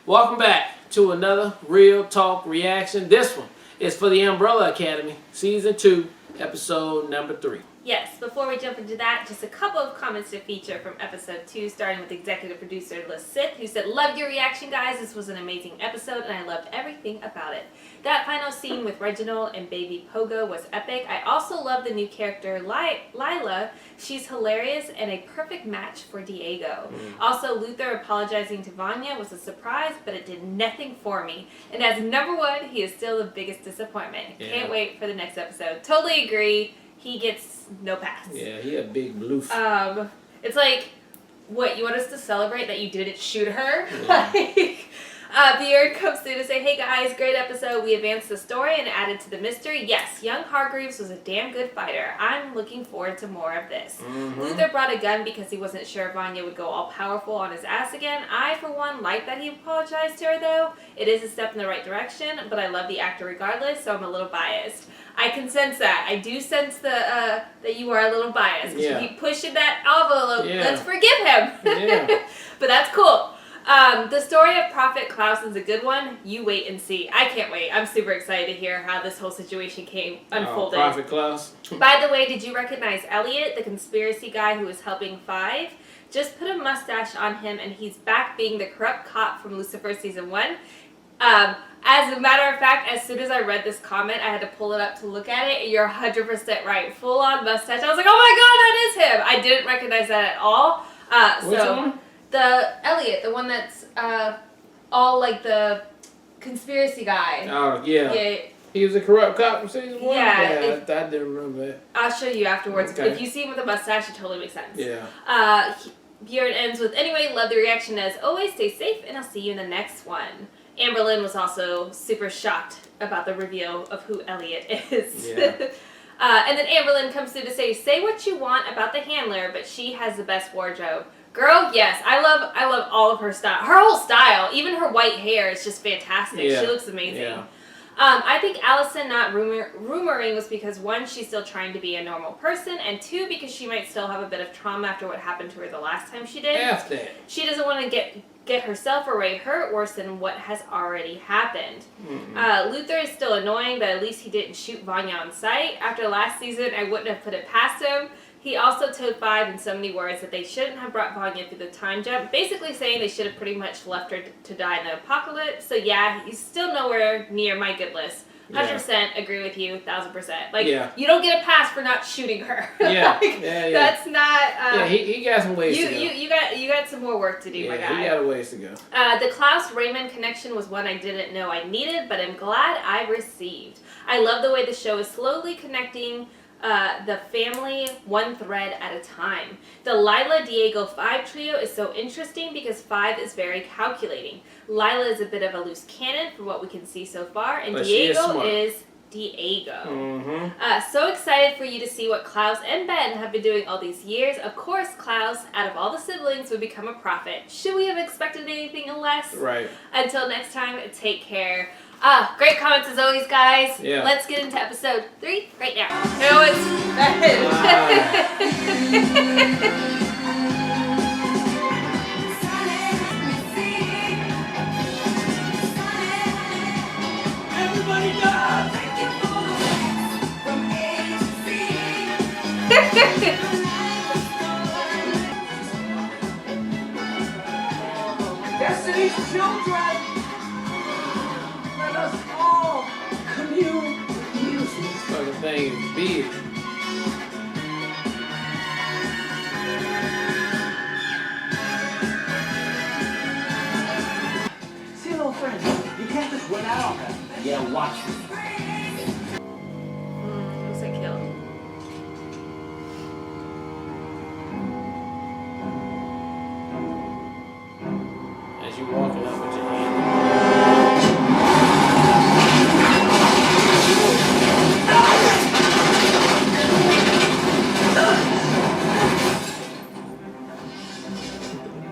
Welcome back to another Real Talk reaction. This one is for the Umbrella Academy, Season 2, Episode number 3. Yes, before we jump into that, just a couple of comments to feature from Episode 2, starting with executive producer Lisith, who said, "Loved your reaction, guys. This was an amazing episode, and I loved everything about it. That final scene with Reginald and Baby Pogo was epic. I also love the new character, Lila. She's hilarious and a perfect match for Diego. Also, Luther apologizing to Vanya was a surprise, but it did nothing for me. And as number 1, he is still the biggest disappointment. Yeah. Can't wait for the next episode. Totally agree. He gets no pass." Yeah, he a big bloof. It's like, what, you want us to celebrate that you didn't shoot her? Yeah. Bjorn comes through to say, "Hey guys, great episode. We advanced the story and added to the mystery. Yes, young Hargreaves was a damn good fighter. I'm looking forward to more of this." Luther brought a gun because he wasn't sure Vanya would go all powerful on his ass again. I, for one, like that he apologized to her, though. It is a step in the right direction, but I love the actor regardless, so I'm a little biased. I can sense that. I do sense that you are a little biased. Yeah. You keep pushing that envelope. Yeah. Let's forgive him. Yeah. But that's cool. The story of Prophet Klaus is a good one. You wait and see. I can't wait. I'm super excited to hear how this whole situation unfolded. Prophet Klaus. By the way, did you recognize Elliot, the conspiracy guy who was helping Five? Just put a mustache on him and he's back being the corrupt cop from Lucifer Season 1. As a matter of fact, as soon as I read this comment, I had to pull it up to look at it, and you're 100% right. Full-on mustache. I was like, oh my god, that is him! I didn't recognize that at all. Which one? The Elliot, the one that's all like the conspiracy guy. Oh, yeah. Yeah. He was a corrupt cop from Season 1? Yeah, I didn't remember that. I'll show you afterwards. Okay. If you see him with a mustache, it totally makes sense. Yeah. Bjorn ends with, "Anyway, love the reaction as always. Stay safe, and I'll see you in the next one." Amberlynn was also super shocked about the reveal of who Elliot is. Yeah. And then Amberlynn comes through to say what you want about the handler, but she has the best wardrobe. Girl, yes, I love all of her style. Her whole style, even her white hair is just fantastic. Yeah. She looks amazing. Yeah. I think Allison not rumoring was because 1, she's still trying to be a normal person, and 2, because she might still have a bit of trauma after what happened to her the last time she did. F that. She doesn't want to get herself or Ray hurt worse than what has already happened. Luther is still annoying, but at least he didn't shoot Vanya on sight. After last season, I wouldn't have put it past him. He also told Five in so many words that they shouldn't have brought Vanya through the time jump, basically saying they should have pretty much left her to die in the apocalypse. So yeah, he's still nowhere near my good list. 100% agree with you, 1000%. Like, you don't get a pass for not shooting her. Yeah, Like, yeah. That's not. Yeah, he got some ways to go. You got some more work to do, my guy. He got a ways to go. The Klaus Raymond connection was one I didn't know I needed, but I'm glad I received. I love the way the show is slowly connecting the family one thread at a time. The Lila Diego 5 trio is so interesting because 5 is very calculating. Lila is a bit of a loose cannon from what we can see so far, and But she is Diego smart. is Diego. So excited for you to see what Klaus and Ben have been doing all these years. Of course, Klaus, out of all the siblings, would become a prophet. Should we have expected anything less? Right. Until next time, take care. Great comments as always, guys. Yeah. Let's get into episode 3 right now. No, it's Everybody does! Destiny's children, let us all commune with music. This fucking thing is big. See, little friend, you can't just win out on that. Yeah, watch me. Who's I killed? As you walking up with your hand.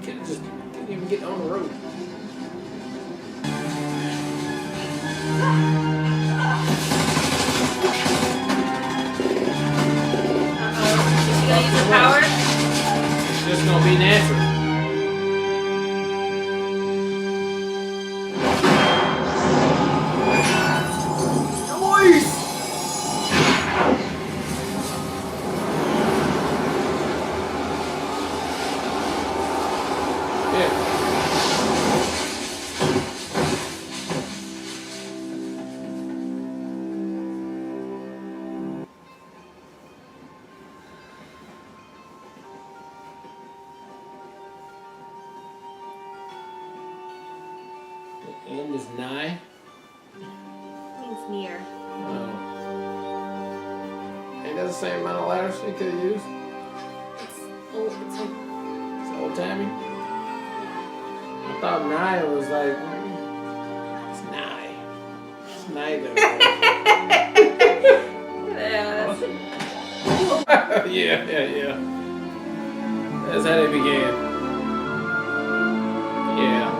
Couldn't even get on the road. Is she gonna use her power? It's just gonna be natural. name is Nye. Means near. Ain't that the same amount of letters they could have used? It's old. It's old timey. I thought Nye was like, it's Nye. It's neither. Yeah. That's how they began. Yeah.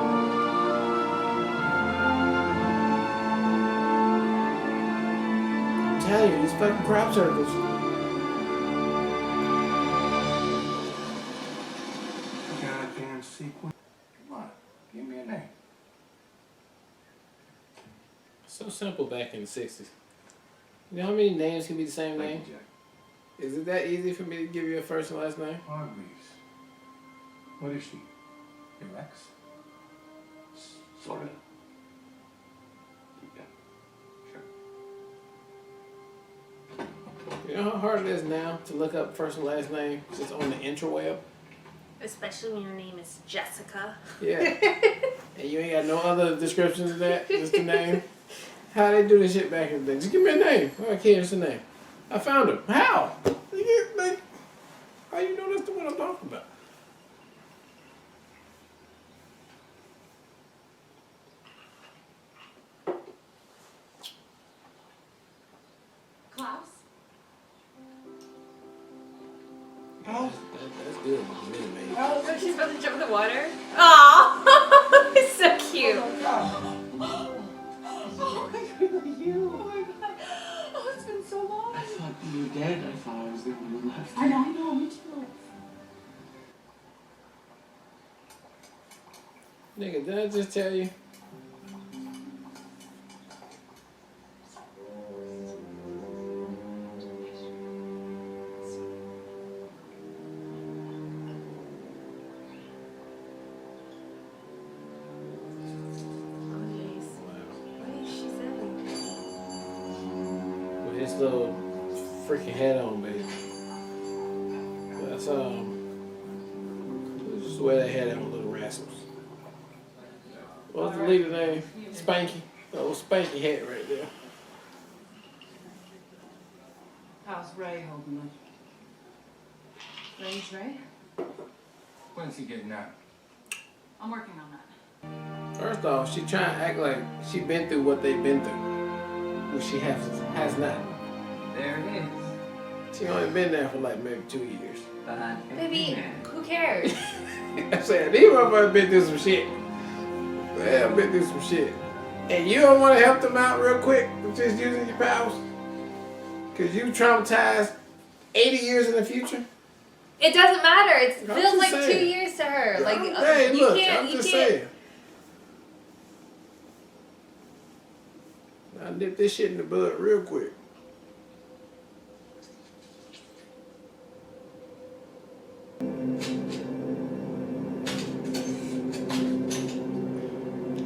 I'm telling you, these fucking crop circles. Goddamn sequence. Come on, give me a name. So simple back in the 60s. You know how many names can be the same Thank name? you, Jack. Is it that easy for me to give you a first and last name? Hargreaves. What is she? Your ex? Sort of. Yeah, sure. You know how hard it is now to look up first and last name just on the intraweb? Especially when your name is Jessica. Yeah. And you ain't got no other descriptions of that? Just the name? How they do this shit back in the day? Just give me a name. Oh, I can't, it's a name. I found him. How? Like, how you know that's the one I'm talking about? Klaus? Klaus? That's good. Really, man. Oh, she's about to jump in the water? Aw, it's so cute. Oh, God. You? Oh my god. Oh, it's been so long. I thought you were dead. I thought I was the one who left. I know, me too. Nigga, did I just tell you? With his little freaking head on, baby. That's just wear that head on, little rascals. What's the leader name? Spanky. That old Spanky head right there. How's Ray holding up? Ray's Ray? When's he getting out? I'm working on that. First off, she trying to act like she been through what they've been through, which she has not. There it is. She only been there for like maybe 2 years. Baby, who cares? I'm saying these motherfuckers been through some shit. Well, I've been through some shit. And you don't want to help them out real quick with just using your powers? Because you traumatized 80 years in the future? It doesn't matter. It I'm feels just like saying. 2 years to her. Like Hey, you look, can't. I'm You just can't. saying. I nip this shit in the bud real quick.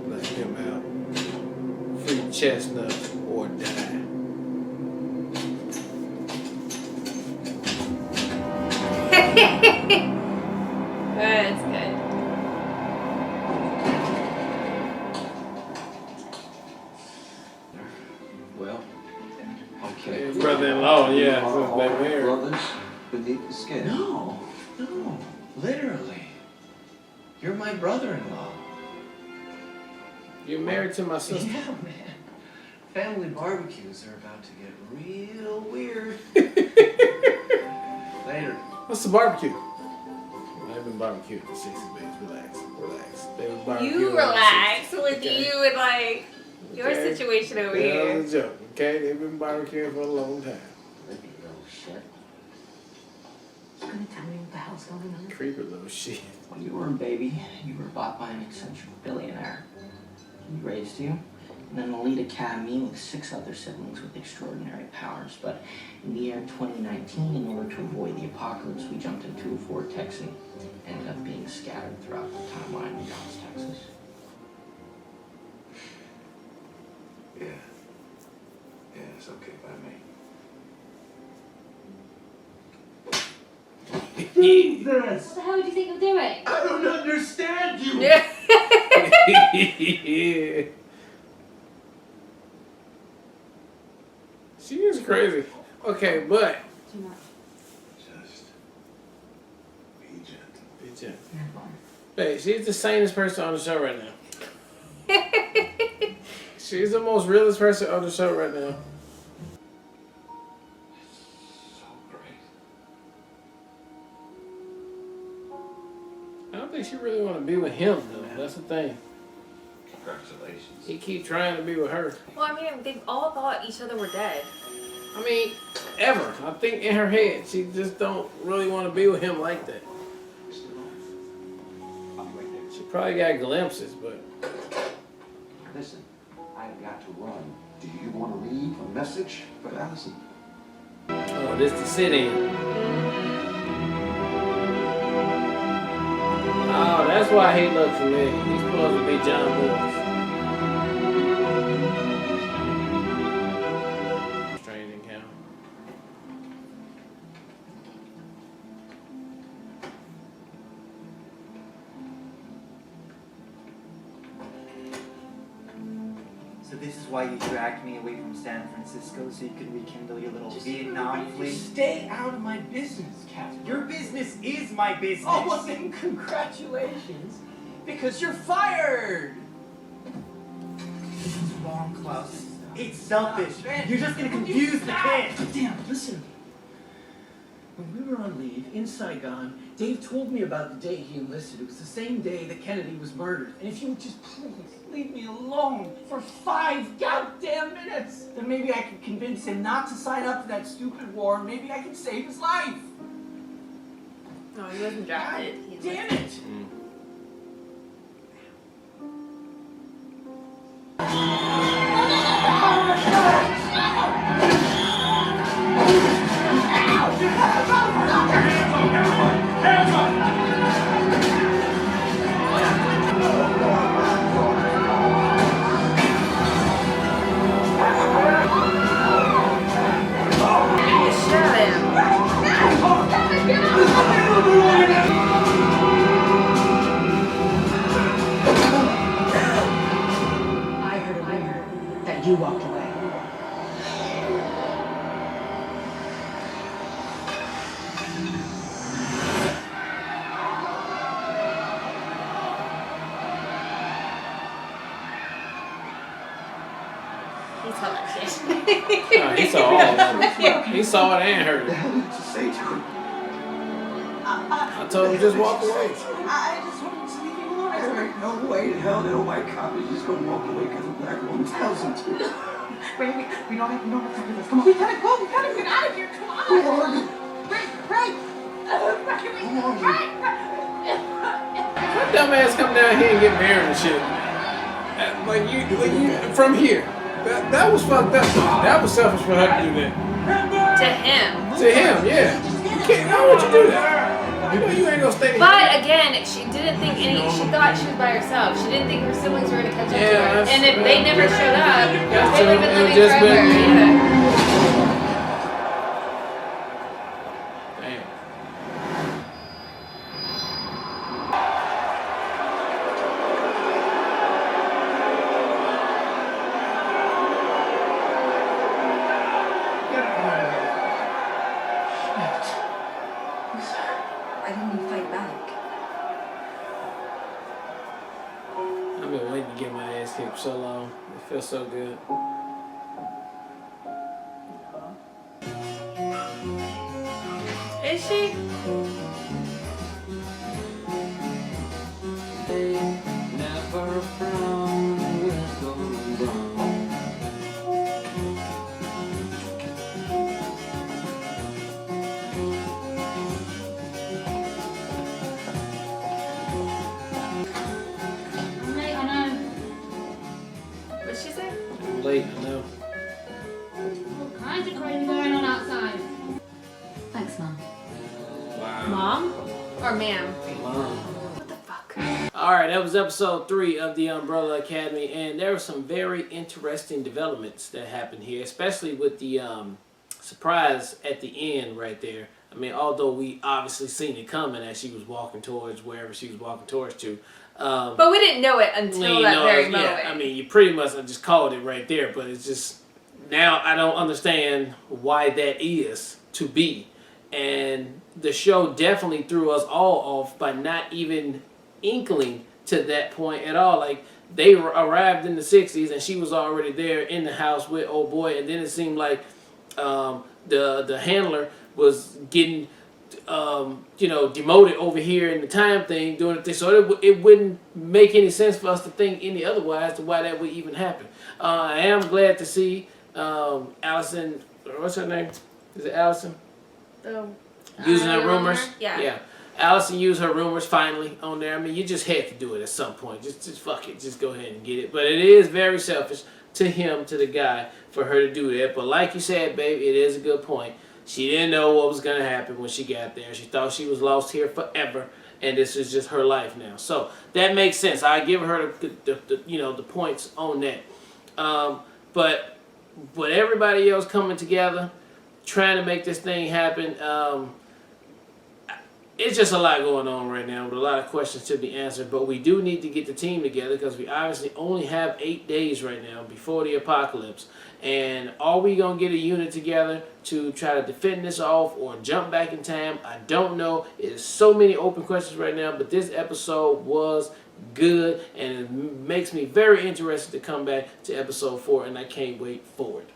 Let him out. Free chestnut or die. That's good. Well, okay. His brother-in-law, yeah, Are since all they married. brothers beneath the skin. No, literally. You're my brother-in-law. You're married to my sister. Yeah, man. Family barbecues are about to get real weird. Later. What's the barbecue? They've been barbecuing for 60 days. Relax. They was barbecuing. You relax with Okay. you and like your Okay. situation over That here. was a joke, okay? They've been barbecuing for a long time. Creepy little shit. You gonna tell me what the hell's going on? Creepy little shit. When you were a baby, you were bought by an eccentric billionaire. He raised you in an elite academy with 6 other siblings with extraordinary powers. But in the year 2019, in order to avoid the apocalypse, we jumped into a vortex and ended up being scattered throughout the timeline in Dallas, Texas. Yeah. Yeah, it's okay by me. What the hell do you think I'm doing? I don't understand you! Yeah. She is crazy. Okay, but Too much. Just be gentle. be gentle. Hey, she's the sanest person on the show right now. She's the most realest person on the show right now. So great. I don't think she really want to be with him though. That's the thing. Congratulations. He keep trying to be with her. Well, I mean, they all thought each other were dead. I mean, ever. I think in her head, she just don't really want to be with him like that. I'll be right there. She probably got glimpses, but Listen, I've got to run. Do you want to leave a message for Allison? oh, this the sit-in. Oh, that's why he looked familiar. He's supposed to be John Lewis. Strange encounter. So this is why you dragged me away from San Francisco so you could rekindle your little Vietnam fleet? Stay out of my business, Catherine. Your business is my business. Oh, well then congratulations, because you're fired. This is wrong, Klaus. It's selfish. You're just gonna confuse the kids. Damn, listen. When we were on leave in Saigon, Dave told me about the day he enlisted. It was the same day that Kennedy was murdered. And if you would just please leave me alone for 5 goddamn minutes, then maybe I could convince him not to sign up for that stupid war, and maybe I could save his life. No, he wasn't drafted. He Damn it! shot him. I heard a rumor that you walked away. He saw that shit. No, he saw all of it. He saw it and heard What the it. hell did you say to him? I told him just walk away. I just wanted to leave you alone. There ain't no way in hell that a white cop is just gonna walk away because a black woman tells him to. Wait, we don't have to do this. Come on. We gotta go. We gotta get out of here. Come on. Who are you? Right. Who are you? That dumbass come down here and get married and shit. Like you from here. That was fucked up. That was selfish for her to do that. To him. To him, yeah. You can't. Why would you do that? You know you ain't gonna stay. But again, she didn't think she thought she was by herself. She didn't think her siblings were gonna catch up to her. And if they never showed up, That's they would true. have been It living just forever. been- Yeah. Damn. Why didn't you fight back? I've been waiting to get my ass kicked for so long. It feels so good. Is she? Never from with gold on. Mate, I know. What'd she say? I'm late, I know. All kinds of crazy going on outside. Thanks, Mum. Wow. Mom? Or ma'am? Mom. What the fuck? Alright, that was episode 3 of the Umbrella Academy, and there were some very interesting developments that happened here, especially with the surprise at the end right there. I mean, although we obviously seen it coming as she was walking towards wherever she was walking towards to. But we didn't know it until that very moment. Yeah, I mean, you pretty much just called it right there, but it's just now I don't understand why that is to be. And the show definitely threw us all off by not even inkling to that point at all. Like, they arrived in the 60s and she was already there in the house with old boy, and then it seemed like the handler was getting demoted over here in the time thing, doing the thing. So it wouldn't make any sense for us to think any otherwise to why that would even happen. I am glad to see Allison, what's her name? Is it Allison? Using her rumors. Yeah. Allison used her rumors finally on there. I mean, you just had to do it at some point. Just fuck it. Just go ahead and get it. But it is very selfish to him, to the guy, for her to do that. But like you said, babe, it is a good point. She didn't know what was going to happen when she got there. She thought she was lost here forever, and this is just her life now. So that makes sense. I give her the points on that. But with everybody else coming together, trying to make this thing happen, it's just a lot going on right now with a lot of questions to be answered. But we do need to get the team together because we obviously only have 8 days right now before the apocalypse. And are we going to get a unit together to try to defend this off or jump back in time? I don't know. There's so many open questions right now, but this episode was good, and it makes me very interested to come back to episode 4, and I can't wait for it.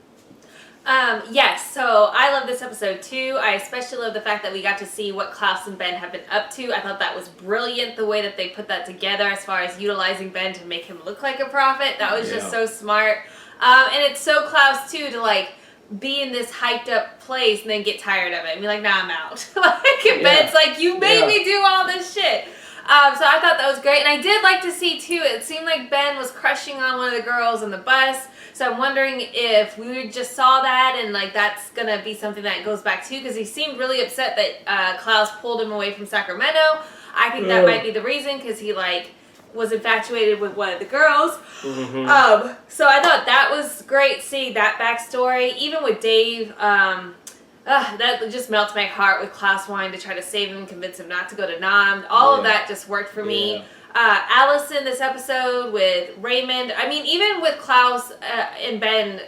Yes, so I love this episode too. I especially love the fact that we got to see what Klaus and Ben have been up to. I thought that was brilliant, the way that they put that together as far as utilizing Ben to make him look like a prophet. That was just so smart. And it's so Klaus too to like be in this hyped up place and then get tired of it and be like, nah, I'm out. Ben's like, you made me do all this shit. So I thought that was great. And I did like to see too, it seemed like Ben was crushing on one of the girls on the bus. So I'm wondering if we just saw that and like that's going to be something that goes back to, because he seemed really upset that Klaus pulled him away from Sacramento. I think that might be the reason, because he like was infatuated with one of the girls. Mm-hmm. So I thought that was great seeing that backstory. Even with Dave, that just melts my heart with Klaus wanting to try to save him, convince him not to go to Nam. All of that just worked for me. Allison this episode with Raymond. I mean, even with Klaus and Ben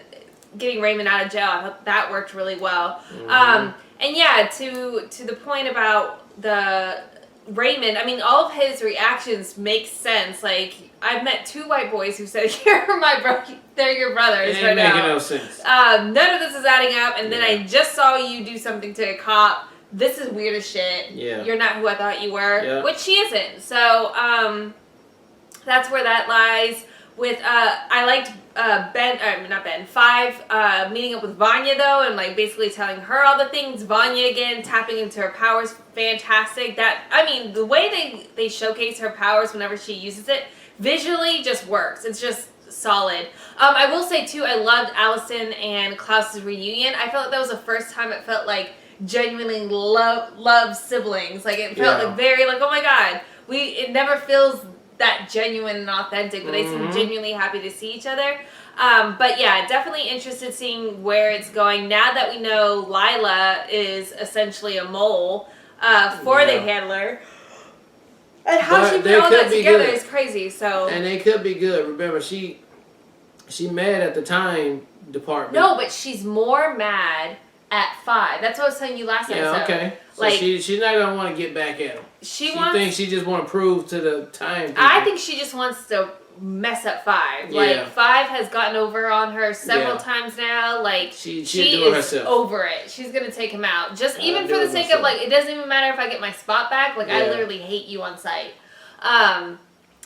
getting Raymond out of jail, I thought that worked really well. Mm-hmm. And yeah, to the point about the Raymond, I mean, all of his reactions make sense. Like, I've met 2 white boys who said, they're your brothers right now. It ain't making no sense. None of this is adding up, and then I just saw you do something to a cop. This is weird as shit. Yeah. You're not who I thought you were, which she isn't. So, that's where that lies. With, I liked Five meeting up with Vanya though, and like basically telling her all the things. Vanya again tapping into her powers, fantastic. The way they showcase her powers whenever she uses it visually just works. It's just solid. I will say too, I loved Allison and Klaus's reunion. I felt like that was the first time it felt like genuinely love siblings. Like it felt like very like, oh my god, it never feels that genuine and authentic, but they seem genuinely happy to see each other. But yeah, definitely interested seeing where it's going now that we know Lila is essentially a mole for the handler. And how she put all that together is crazy. So, and they could be good. Remember, she mad at the time department. No, but she's more mad at Five. That's what I was telling you last episode. Yeah, okay. So like, she's not gonna want to get back at him. She thinks she just want to prove to the time people. I think she just wants to mess up Five. Yeah. Like Five has gotten over on her several times now. Like she is herself over it. She's gonna take him out. Just even for the sake of like, it doesn't even matter if I get my spot back. Like I literally hate you on sight.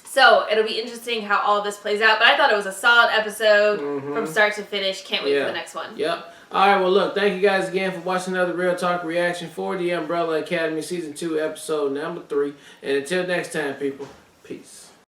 So it'll be interesting how all this plays out. But I thought it was a solid episode from start to finish. Can't wait for the next one. Yep. Alright, well look, thank you guys again for watching another Real Talk reaction for the Umbrella Academy Season 2 episode number 3. And until next time, people, peace.